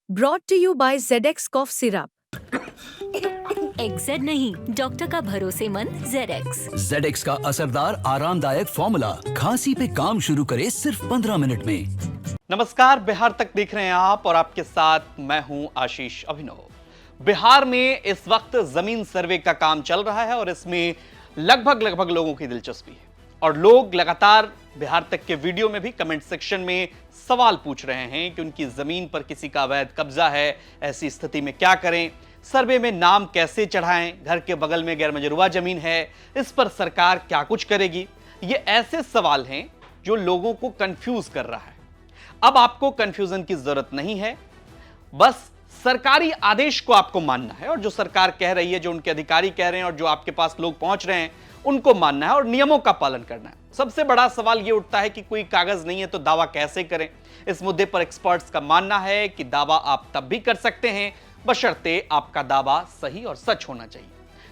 Brought to you by ZX Cough Syrup. XZ नहीं, doctor का भरोसेमंद ZX। ZX का असरदार आरामदायक फॉर्मूला खांसी पे काम शुरू करे सिर्फ 15 मिनट में। नमस्कार, बिहार तक देख रहे हैं आप और आपके साथ मैं हूं आशीष अभिनव। बिहार में इस वक्त जमीन सर्वे का काम चल रहा है और इसमें लगभग लोगों की दिलचस्पी है और लोग लगातार बिहार तक के वीडियो में भी कमेंट सेक्शन में सवाल पूछ रहे हैं कि उनकी जमीन पर किसी का अवैध कब्जा है, ऐसी स्थिति में क्या करें, सर्वे में नाम कैसे चढ़ाएं, घर के बगल में गैरमजरूवा जमीन है, इस पर सरकार क्या कुछ करेगी। ये ऐसे सवाल हैं जो लोगों को कंफ्यूज कर रहा है। अब आपको कंफ्यूजन की जरूरत नहीं है, बस सरकारी आदेश को आपको मानना है और जो सरकार कह रही है, जो उनके अधिकारी कह रहे हैं और जो आपके पास लोग पहुंच रहे हैं उनको मानना है और नियमों का पालन करना है। सबसे बड़ा सवाल यह उठता है कि कोई कागज नहीं है तो दावा कैसे करें। इस मुद्दे पर एक्सपर्ट्स का मानना है कि दावा आप तब भी कर सकते हैं बशर्ते आपका दावा सही और सच होना चाहिए।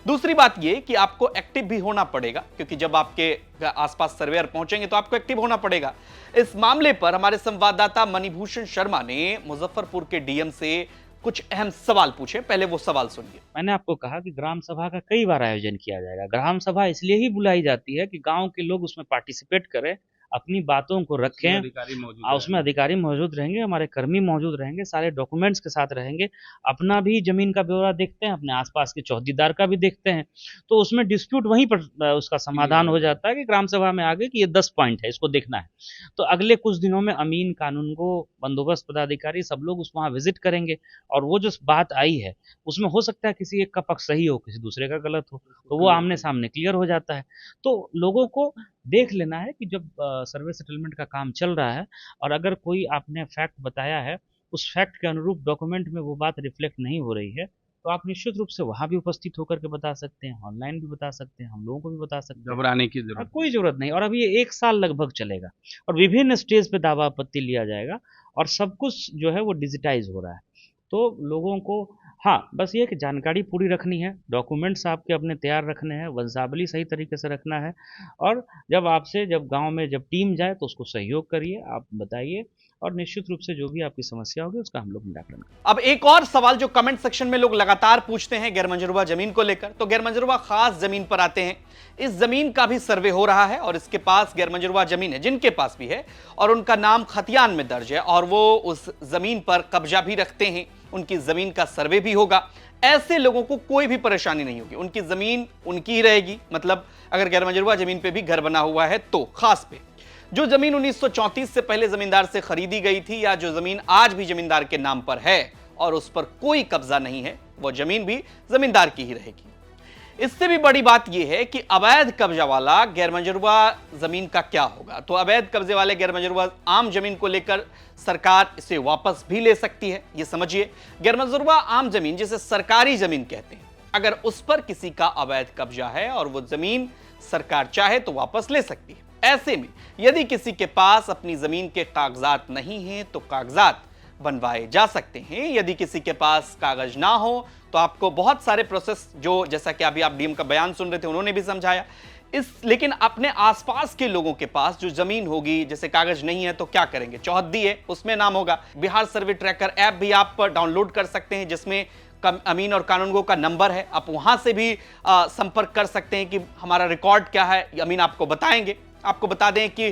दूसरी बात यह कि आपको एक्टिव भी होना पड़ेगा, क्योंकि जब आपके आसपास सर्वेयर पहुंचेंगे तो आपको एक्टिव होना पड़ेगा। इस मामले पर हमारे संवाददाता मणिभूषण शर्मा ने मुजफ्फरपुर के डीएम से कुछ अहम सवाल पूछे। पहले वो सवाल सुनिए। मैंने आपको कहा कि ग्राम सभा का कई बार आयोजन किया जाएगा। ग्राम सभा इसलिए ही बुलाई जाती है कि गांव के लोग उसमें पार्टिसिपेट करें, अपनी बातों को रखें, उसमें अधिकारी मौजूद रहेंगे, हमारे कर्मी मौजूद रहेंगे, सारे डॉक्यूमेंट्स के साथ रहेंगे, अपना भी जमीन का ब्यौरा देखते हैं, अपने आसपास के चौकीदार का भी देखते हैं। तो उसमें डिस्प्यूट वहीं पर उसका समाधान हो जाता है कि ग्राम सभा में आगे कि ये 10 पॉइंट है, इसको देखना है। तो अगले कुछ दिनों में अमीन, कानूनगो, बंदोबस्त पदाधिकारी सब लोग उस वहाँ विजिट करेंगे और वो जो बात आई है उसमें हो सकता है किसी एक का पक्ष सही हो, किसी दूसरे का गलत हो, तो वो आमने सामने क्लियर हो जाता है। तो लोगों को देख लेना है कि जब सर्वे सेटलमेंट का काम चल रहा है और अगर कोई आपने फैक्ट बताया है, उस फैक्ट के अनुरूप डॉक्यूमेंट में वो बात रिफ्लेक्ट नहीं हो रही है, तो आप निश्चित रूप से वहां भी उपस्थित होकर के बता सकते हैं, ऑनलाइन भी बता सकते हैं, हम लोगों को भी बता सकते हैं। घबराने की जरूरत कोई जरूरत नहीं। और अभी ये 1 साल लगभग चलेगा और विभिन्न स्टेज पे दावा आपत्ति लिया जाएगा और सब कुछ जो है वो डिजिटाइज हो रहा है। तो लोगों को हाँ, बस ये कि जानकारी पूरी रखनी है, डॉक्यूमेंट्स आपके अपने तैयार रखने हैं, वंशावली सही तरीके से रखना है और जब गांव में जब टीम जाए तो उसको सहयोग करिए, आप बताइए और निश्चित रूप से जो भी आपकी समस्या होगी उसका हम लोग निराकरण करेंगे। अब एक और सवाल जो कमेंट सेक्शन में लोग लगातार पूछते हैं गैरमजरूवा जमीन को लेकर, तो गैरमजरूवा खास जमीन पर आते हैं। इस जमीन का भी सर्वे हो रहा है और इसके पास गैरमजरूवा जमीन है, जिनके पास भी है और उनका नाम खतियान में दर्ज है और वो उस जमीन पर कब्जा भी रखते हैं, उनकी जमीन का सर्वे भी होगा। ऐसे लोगों को कोई भी परेशानी नहीं होगी, उनकी जमीन उनकी ही रहेगी। मतलब अगर गैरमजरूवा जमीन पे भी घर बना हुआ है तो खास पे जो जमीन 1934 से पहले जमींदार से खरीदी गई थी या जो जमीन आज भी जमींदार के नाम पर है और उस पर कोई कब्जा नहीं है, वो जमीन भी जमींदार की ही रहेगी। इससे भी बड़ी बात यह है कि अवैध कब्जा वाला गैरमजरूवा जमीन का क्या होगा। तो अवैध कब्जे वाले गैरमजरूवा आम जमीन को लेकर सरकार इसे वापस भी ले सकती है। यह समझिए, गैरमजरूवा आम जमीन जिसे सरकारी जमीन कहते हैं, अगर उस पर किसी का अवैध कब्जा है और वो जमीन सरकार चाहे तो वापस ले सकती है। ऐसे में यदि किसी के पास अपनी जमीन के कागजात नहीं हैं तो कागजात बनवाए जा सकते हैं। यदि किसी के पास कागज ना हो तो आपको बहुत सारे प्रोसेस, जो जैसा कि अभी आप डीएम का बयान सुन रहे थे उन्होंने भी समझाया, लेकिन अपने आसपास के लोगों के पास जो जमीन होगी, जैसे कागज नहीं है तो क्या करेंगे, चौहद्दी है उसमें नाम होगा। बिहार सर्वे ट्रैकर ऐप भी आप डाउनलोड कर सकते हैं जिसमें अमीन और कानूनगो का नंबर है, आप वहां से भी संपर्क कर सकते हैं कि हमारा रिकॉर्ड क्या है, अमीन आपको बताएंगे। आपको बता दें कि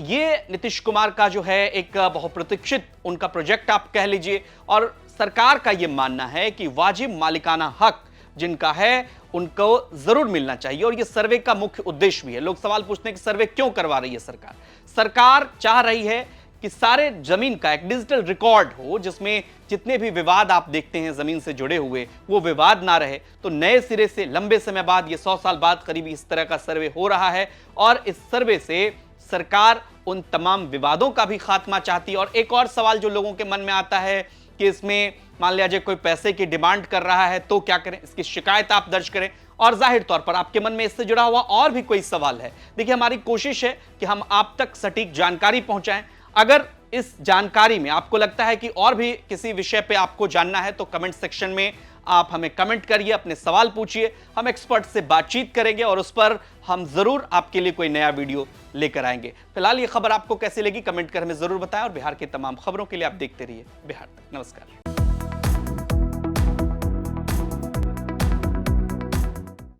ये नीतीश कुमार का जो है एक बहुप्रतीक्षित उनका प्रोजेक्ट आप कह लीजिए और सरकार का यह मानना है कि वाजिब मालिकाना हक जिनका है उनको जरूर मिलना चाहिए और यह सर्वे का मुख्य उद्देश्य भी है। लोग सवाल पूछते हैं कि सर्वे क्यों करवा रही है सरकार। सरकार चाह रही है कि सारे जमीन का एक डिजिटल रिकॉर्ड हो जिसमें जितने भी विवाद आप देखते हैं जमीन से जुड़े हुए वो विवाद ना रहे। तो नए सिरे से लंबे समय बाद, ये 100 साल बाद करीब इस तरह का सर्वे हो रहा है और इस सर्वे से सरकार उन तमाम विवादों का भी खात्मा चाहती है। और एक और सवाल जो लोगों के मन में आता है कि इसमें मान लिया जाए कोई पैसे की डिमांड कर रहा है तो क्या करें, इसकी शिकायत आप दर्ज करें। और जाहिर तौर पर आपके मन में इससे जुड़ा हुआ और भी कोई सवाल है, देखिए हमारी कोशिश है कि हम आप तक सटीक जानकारी पहुंचाएं। अगर इस जानकारी में आपको लगता है कि और भी किसी विषय पे आपको जानना है तो कमेंट सेक्शन में आप हमें कमेंट करिए, अपने सवाल पूछिए, हम एक्सपर्ट से बातचीत करेंगे और उस पर हम जरूर आपके लिए कोई नया वीडियो लेकर आएंगे। फिलहाल ये खबर आपको कैसी लगी कमेंट कर हमें जरूर बताएं और बिहार की तमाम खबरों के लिए आप देखते रहिए बिहार तक। नमस्कार।